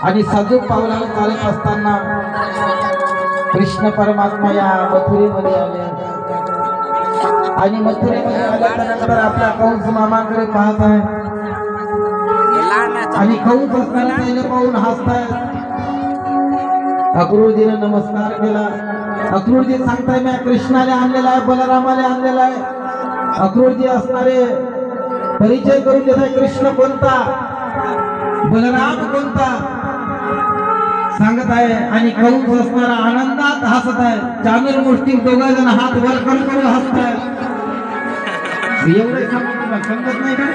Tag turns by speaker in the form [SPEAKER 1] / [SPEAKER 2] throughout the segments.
[SPEAKER 1] आणि साजूक पावलाला चालत असताना कृष्ण परमात्मा या मथुरेमध्ये आले आणि मथुरेमध्ये आल्यानंतर आपल्या कंस मामाकडे पाहत आहे आणि कंस असताना त्याला पाहून हसतायत. अक्रूरजीने नमस्कार केला. अक्रूरजी सांगताय मी कृष्णाला आणलेला आहे, बलरामाला आणलेला आहे. अक्रूरजी असणारे परिचय करून देत आहे, कृष्ण कोणता, बलराम कोणता सांगत आहे. आणि कंस असणारा आनंदात हसत आहे. चांदूर मुष्टी दोघा जण हात वर करून हसत आहे. एवढे समजत नाही का?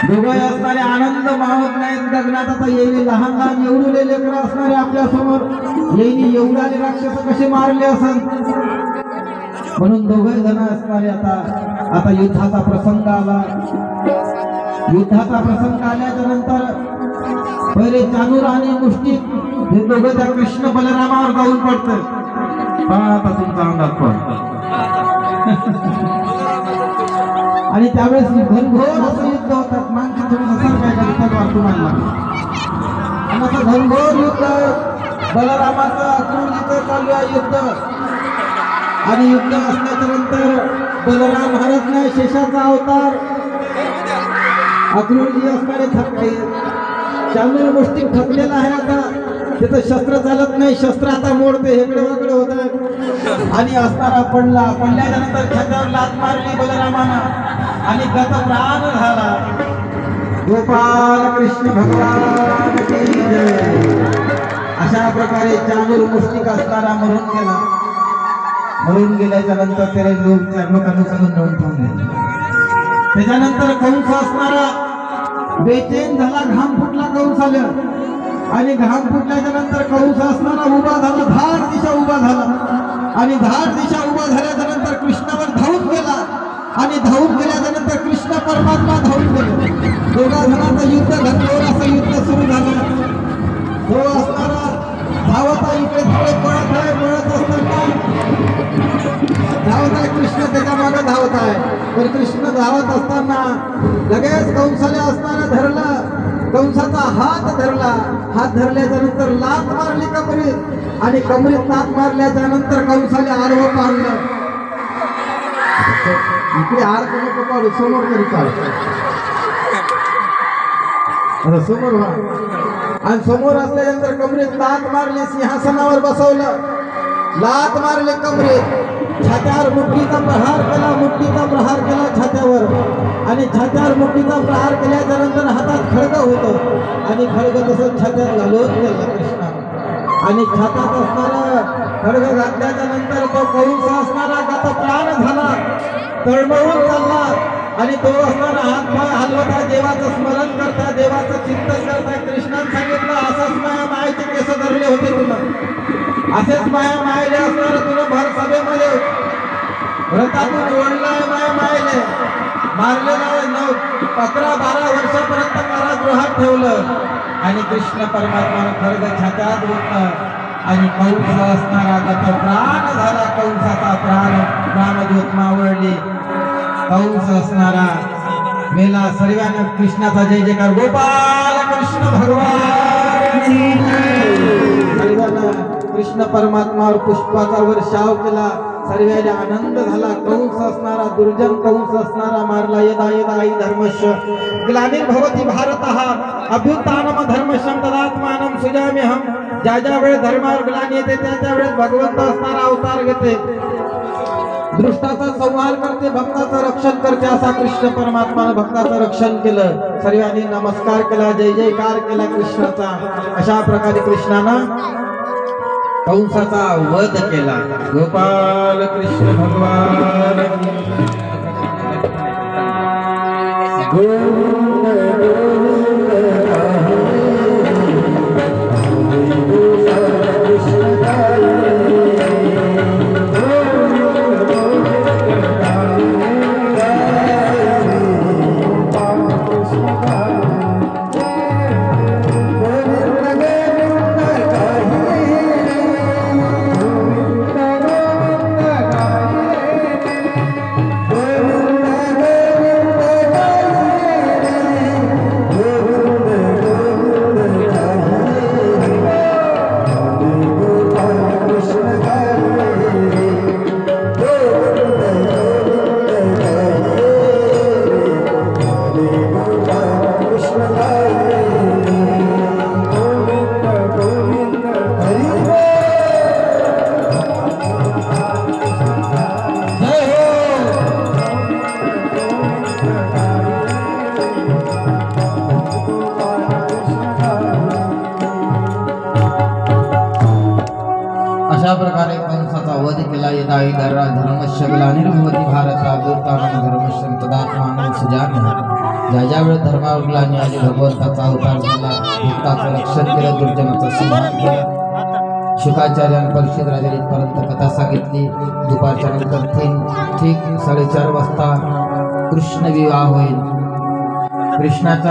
[SPEAKER 1] दोघं असणारे आनंद मावत नाहीत. गगनात आता येईल लहान लहान एवढे लेकरं असणारे आपल्या समोर येईल एवढाले राक्षस कसे मारले असन म्हणून दोघे जण असणारे आता युद्धाचा प्रसंग आला. युद्धाचा प्रसंग आल्याच्या नंतर पहिले चानूर आणि मुष्टी हे दोघं त्या कृष्ण बलरामावर जाऊन पडतं. आता तुमचा अंदाज पडतो. आणि त्यावेळेस घनघोर असं युद्ध होतात. माणसं तुम्ही नसाल काय करतात तुम्हाला आणि असं घनघोर युद्ध बलरामाचं अक्रूरजीचं चालू आहे युद्ध. आणि युद्ध असल्याच्या नंतर बलराम हरत नाही. शेषाचा अवतार अक्रूरजी असणारे थकले. चांदूर गोष्टी थकलेला आहे. आता तिथं शस्त्र चालत नाही. शस्त्र आता मोडते हेकडे वेगळे होत आहे. आणि असणारा पडल्याच्या नंतर छात्यावर लात मारली बलरामानं आणि गत प्राण झाला. गोपाल कृष्ण भगवान की जय. अशा प्रकारे चांदूर मुष्टिक असणारा मरून गेला. मरून गेल्याच्या नंतर त्याने लोकांना सगळं नोंद ठेवले. त्याच्यानंतर कंस असणारा बेचैन झाला. घाम फुटला कंस आल्या आणि घाम फुटल्याच्या नंतर कंस असणारा उभा झाला. धाड दिशा उभा झाला आणि धाड दिशा उभा झाल्याच्या नंतर कृष्णावर धावून गेला. आणि धावून गेल्याच्या नंतर कृष्ण परमात्मा धावून गेले. दोघा जणांचं युद्ध घनघोर असं युद्ध सुरू झालं. तो असणारा धावता इकडे तिकडे पळत आहे. पळत असताना धावत आहे कृष्ण त्याच्या मागे धावत आहे. तर कृष्ण धावत असताना लगेच कंसाला असणारा धरला. कंसाचा हात धरला. हात धरल्याच्या नंतर लात मारली कमरीत आणि कमरीत लात मारल्याच्या नंतर कंसाला आडवं पाडलं. इकडे आड नको पाडू, समोर तरी पाडू. समोर व्हा. आणि समोर असल्यानंतर कमरेत लात मारली. सिंहासनावर बसवलं. लात मारले कमरेत. छात्यावर मुठीचा प्रहार केला. मुठीचा प्रहार केला छात्यावर. आणि छात्यावर मुठीचा प्रहार केल्याच्या नंतर हातात खड्ग होतं आणि खड्ग तसं छात्यात घालून गेला कृष्णा. आणि छातात असणारा खड्ग घातल्याच्या नंतर तो कंस असणारा गत प्राण झाला. तळमळून चालला. आणि तो असणारा हात पाय हलवता देवाचं स्मरण करता, देवाचं चिंतन करता. कृष्णाने सांगितलं असंच माया मायेचे केस धरले होते तुला, असेच माया मायले असणार तुला भर सभेमध्ये व्रतातून ओढलाय. माया मायले मारलेला 11-12 वर्षापर्यंत कारागृहात ठेवलं. आणि कृष्ण परमात्मानं खड्ग छात्यात ओतलं आणि कंस असणारा गत प्राण झाला. कंसाचा प्राणज्योत मावळली. कंस असणारा मेला. सर्वांना कृष्णाचा जय जयकार. गोपाल कृष्ण भगवान. सर्वांना कृष्ण परमात्मावर पुष्पाचा वर्षाव केला. सर्वांना आनंद झाला. कंस असणारा दुर्जन कंस असणारा मारला. यदा यदा हि धर्मस्य ग्लानिर्भवति भारतः अभ्युत्थानम धर्मस्य तदात्मानं सृजाम्यहं. ज्या ज्या वेळेस धर्मावर ग्लानी येते त्या वेळेस भगवंत असणारा अवतार घेते. दृष्टाचा संहार करते, भक्ताचं रक्षण करते. असा कृष्ण परमात्मानं भक्ताचं रक्षण केलं. सर्वांनी नमस्कार केला, जय जयकार केला कृष्णाचा. अशा प्रकारे कृष्णानं कंसाचा वध केला. गोपाल कृष्ण भगवान. दायी दर्रा धर्मस्य ग्लानिर्भवति भारत अभ्युत्थानं धर्मस्य तदात्मानं सृजाम्यहम्. ज्या ज्या वेळेस धर्मावर ग्लानी आली, भगवंताचा अवतार झाला, भक्ताचं रक्षण केलं, दुर्जनाचं संहार केलं. शुकाचार्यानं परीक्षित राजाला इथपर्यंत कथा सांगितली. दुपारच्या नंतर ठीक 4:30 वाजता कृष्ण विवाह होईल. कृष्णाचा